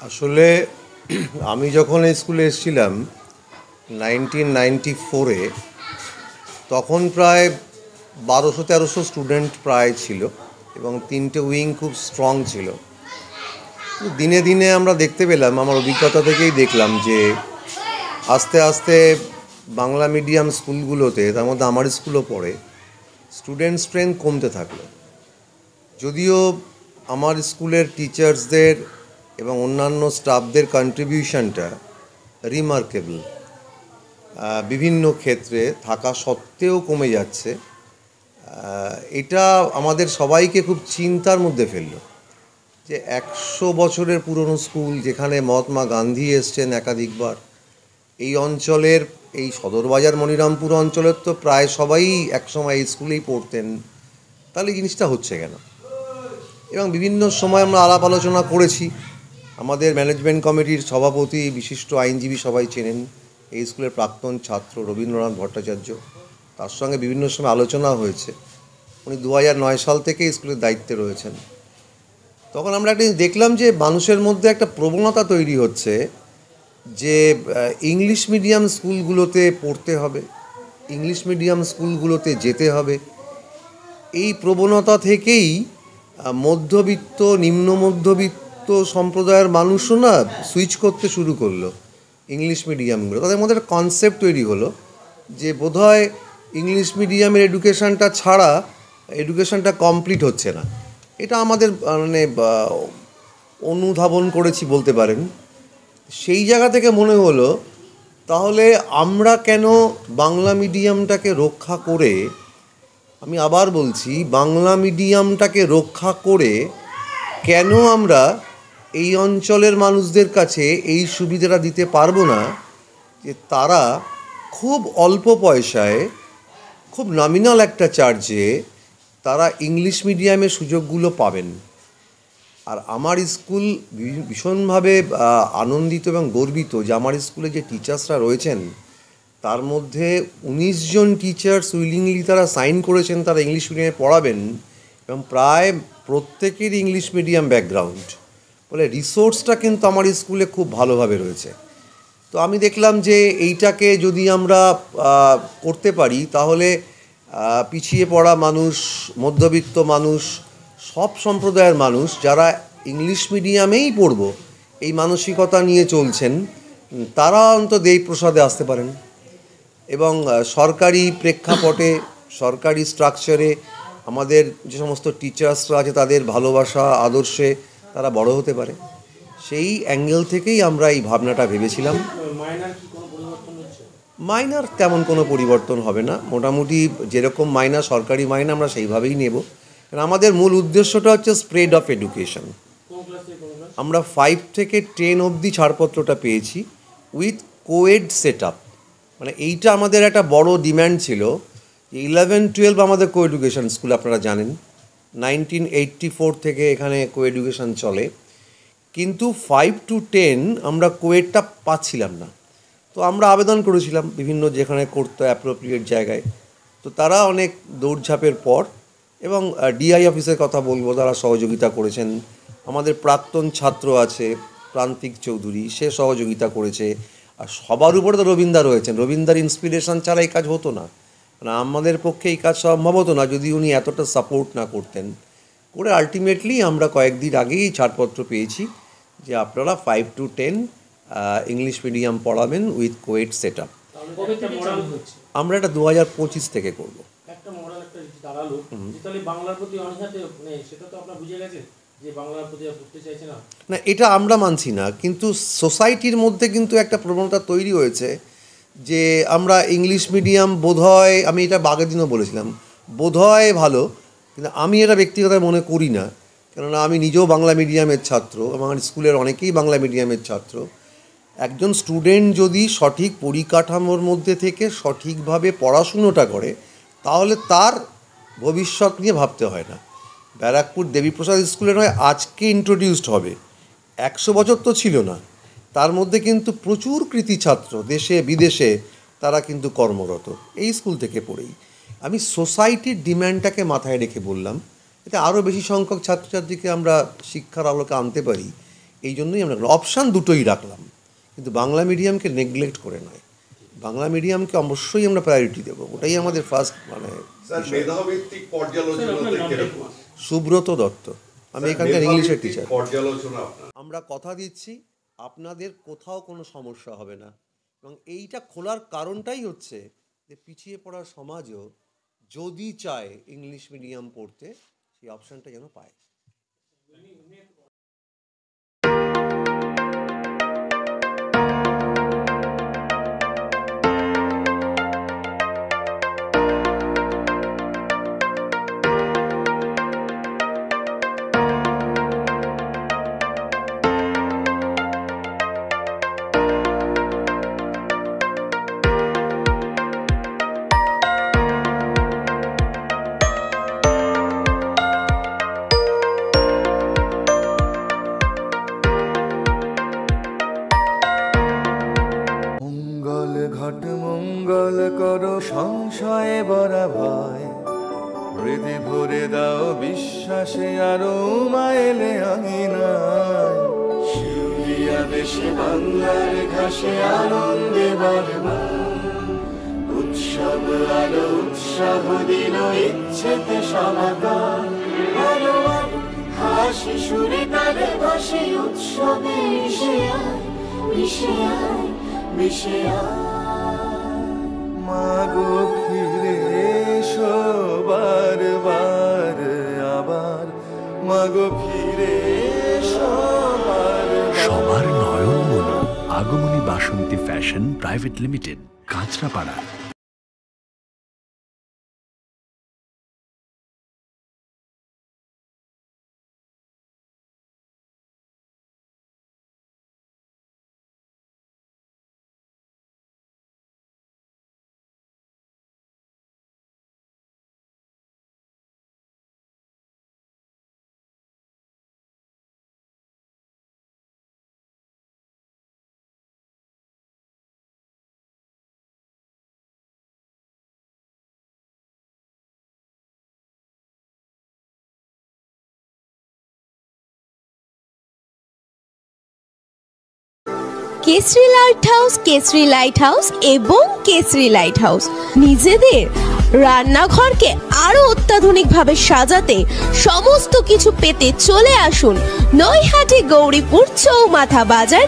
আসলে আমি যখন এই স্কুলে এসেছিলাম 1994-এ, তখন প্রায় 1200-1300 স্টুডেন্ট প্রায় ছিল এবং 3টে উইং খুব স্ট্রং ছিল। দিনে দিনে আমরা দেখতে পেলাম, আমার অভিজ্ঞতা থেকেই দেখলাম যে আস্তে আস্তে বাংলা মিডিয়াম স্কুলগুলোতে, তার মধ্যে আমার স্কুলও পড়ে, স্টুডেন্ট স্ট্রেংথ কমতে থাকলো। যদিও আমার স্কুলের টিচার্সদের এবং অন্যান্য স্টাফদের কন্ট্রিবিউশনটা রিমার্কেবল, বিভিন্ন ক্ষেত্রে থাকা সত্ত্বেও কমে যাচ্ছে। এটা আমাদের সবাইকে খুব চিন্তার মধ্যে ফেললো যে 100 বছরের পুরনো স্কুল, যেখানে মহাত্মা গান্ধী এসছেন একাধিকবার, এই অঞ্চলের, এই সদরবাজার মনিরামপুর অঞ্চলের তো প্রায় সবাই একসময় এই স্কুলেই পড়তেন, তাহলে জিনিসটা হচ্ছে কেন? এবং বিভিন্ন সময় আমরা আলাপ আলোচনা করেছি। আমাদের ম্যানেজমেন্ট কমিটির সভাপতি, বিশিষ্ট আইনজীবী, সবাই চেনেন, এই স্কুলের প্রাক্তন ছাত্র রবীন্দ্রনাথ ভট্টাচার্য, তার সঙ্গে বিভিন্ন সময় আলোচনা হয়েছে। উনি 2009 সাল থেকে স্কুলের দায়িত্বে রয়েছেন। তখন আমরা একটা দেখলাম যে মানুষের মধ্যে একটা প্রবণতা তৈরি হচ্ছে যে ইংলিশ মিডিয়াম স্কুলগুলোতে পড়তে হবে, ইংলিশ মিডিয়াম স্কুলগুলোতে যেতে হবে। এই প্রবণতা থেকেই মধ্যবিত্ত, নিম্ন মধ্যবিত্ত সম্প্রদায়ের মানুষও না সুইচ করতে শুরু করলো ইংলিশ মিডিয়ামগুলো। তাদের মধ্যে একটা কনসেপ্ট তৈরি হলো যে বোধহয় ইংলিশ মিডিয়ামের এডুকেশানটা ছাড়া এডুকেশানটা কমপ্লিট হচ্ছে না। এটা আমাদের মানে অনুধাবন করেছি বলতে পারেন। সেই জায়গা থেকে মনে হলো, তাহলে আমরা কেন বাংলা মিডিয়ামটাকে রক্ষা করে, আমি আবার বলছি, বাংলা মিডিয়ামটাকে রক্ষা করে কেন আমরা এই অঞ্চলের মানুষদের কাছে এই সুবিধাটা দিতে পারবো না যে তারা খুব অল্প পয়সায়, খুব নমিনাল একটা চার্জে তারা ইংলিশ মিডিয়ামের সুযোগগুলো পাবেন। আর আমার স্কুল ভীষণভাবে আনন্দিত এবং গর্বিত যে আমার স্কুলে যে টিচার্সরা রয়েছেন, তার মধ্যে 19 জন টিচার্স উইলিংলি তারা সাইন করেছেন তারা ইংলিশ মিডিয়ামে পড়াবেন, এবং প্রায় প্রত্যেকেরই ইংলিশ মিডিয়াম ব্যাকগ্রাউন্ড। বলে রিসোর্সটা কিন্তু আমার স্কুলে খুব ভালোভাবে রয়েছে। তো আমি দেখলাম যে এইটাকে যদি আমরা করতে পারি, তাহলে পিছিয়ে পড়া মানুষ, মধ্যবিত্ত মানুষ, সব সম্প্রদায়ের মানুষ যারা ইংলিশ মিডিয়ামেই পড়ব এই মানসিকতা নিয়ে চলছেন, তারা অন্তত এই প্রসাদে আসতে পারেন এবং সরকারি প্রেক্ষাপটে, সরকারি স্ট্রাকচারে আমাদের যে সমস্ত টিচার্সরা আছে তাদের ভালোবাসা, আদর্শে তারা বড় হতে পারে। সেই অ্যাঙ্গেল থেকেই আমরা এই ভাবনাটা ভেবেছিলাম। মাইনার তেমন কোনো পরিবর্তন হবে না, মোটামুটি যেরকম মাইনা, সরকারি মাইনা, আমরা সেইভাবেই নেব। কারণ আমাদের মূল উদ্দেশ্যটা হচ্ছে স্প্রেড অফ এডুকেশন। আমরা 5 থেকে 10 অবধি ছাড়পত্রটা পেয়েছি উইথ কোয়েড সেট আপ। মানে এইটা আমাদের একটা বড় ডিম্যান্ড ছিল যে 11-12 আমাদের কো এডুকেশন স্কুল, আপনারা জানেন 1984 থেকে এখানে কো এডুকেশন চলে, কিন্তু 5 to 10 আমরা কোয়েডটা পাচ্ছিলাম না। তো আমরা আবেদন করেছিলাম বিভিন্ন, যেখানে করতে অ্যাপ্রোপ্রিয়েট জায়গায়। তো তারা অনেক দৌড়ঝাঁপের পর, এবং ডিআই অফিসের কথা বলবো, তারা সহযোগিতা করেছেন। আমাদের প্রাক্তন ছাত্র আছে প্রান্তিক চৌধুরী, সে সহযোগিতা করেছে। আর সবার উপরে তো রবীন্দ্র রয়েছেন, রবীন্দ্রার ইন্সপিরেশন ছাড়া এই কাজ হতো না। মানে আমাদের পক্ষে এই কাজ সম্ভব হতো না যদি উনি এতটা সাপোর্ট না করতেন। করে আলটিমেটলি আমরা কয়েকদিন আগেই ছাড়পত্র পেয়েছি যে আপনারা 5 to 10 ইংলিশ মিডিয়াম পড়াবেন উইথ কোয়েড সেট আপ। আমরা এটা 2025 থেকে করবো। না, এটা আমরা মানছি না, কিন্তু সোসাইটির মধ্যে কিন্তু একটা প্রবণতা তৈরি হয়েছে যে আমরা ইংলিশ মিডিয়াম বোধহয়, আমি এটা আগের দিনও বলেছিলাম, বোধহয় ভালো, কিন্তু আমি এটা ব্যক্তিগত মনে করি না। কেননা আমি নিজেও বাংলা মিডিয়ামের ছাত্র, আমার স্কুলের অনেকেই বাংলা মিডিয়ামের ছাত্র। একজন স্টুডেন্ট যদি সঠিক পরিকাঠামোর মধ্যে থেকে সঠিকভাবে পড়াশুনোটা করে, তাহলে তার ভবিষ্যৎ নিয়ে ভাবতে হয় না। ব্যারাকপুর দেবীপ্রসাদ স্কুলে নয় আজকে ইন্ট্রোডিউসড হবে, 100 বছর তো ছিল না। তার মধ্যে কিন্তু প্রচুর কৃতি ছাত্র দেশে বিদেশে তারা কিন্তু কর্মরত এই স্কুল থেকে পড়েই। আমি সোসাইটির ডিম্যান্ডটাকে মাথায় রেখে বললাম, এতে আরও বেশি সংখ্যক ছাত্রছাত্রীকে আমরা শিক্ষার আলোকে আনতে পারি, এই জন্যই আমরা অপশান দুটোই রাখলাম, কিন্তু বাংলা মিডিয়ামকে নেগলেক্ট করে নয়, বাংলা মিডিয়ামকে অবশ্যই আমরা প্রায়োরিটি দেবো, ওটাই আমাদের ফার্স্ট মানে। সুব্রত দত্ত, আমি এখানকার ইংলিশের টিচার। আমরা কথা দিচ্ছি আপনাদের কোথাও কোনো সমস্যা হবে না, এবং এইটা খোলার কারণটাই হচ্ছে যে পিছিয়ে পড়া সমাজও যদি চায় ইংলিশ মিডিয়াম পড়তে, সেই অপশানটা যেন পায়। ঘট মঙ্গল করো সংশয়ে বরা ভয়, হৃদে ভরে দাও বিশ্বাসে আরো মাইলে আঙিনায়। শিউলিয়া দেশে বাংলার ঘাসে আনন্দে বারবার, উৎসব আলো উৎসাহ দিল ইচ্ছেতে সমাগম। আলো হাসি সুরে তালে বসে উৎসবে মিশে আয়, মিশে আয়, মিশে আয়। মাগো ফিরে এসো বারবার আবার, মাগো ফিরে এসো বারবার। সবার নয়ন মন Agamani Basanti fashion private limited, Kanchrapara. Kesari light house, Kesari light house এবং কেসরি লাইট হাউস নিজেদের রান্নাঘরকে আরো অত্যাধুনিকভাবে সাজাতে, সমস্ত কিছু পেতে চলে আসুন নৈহাটি গৌরীপুর চৌমাথা বাজার।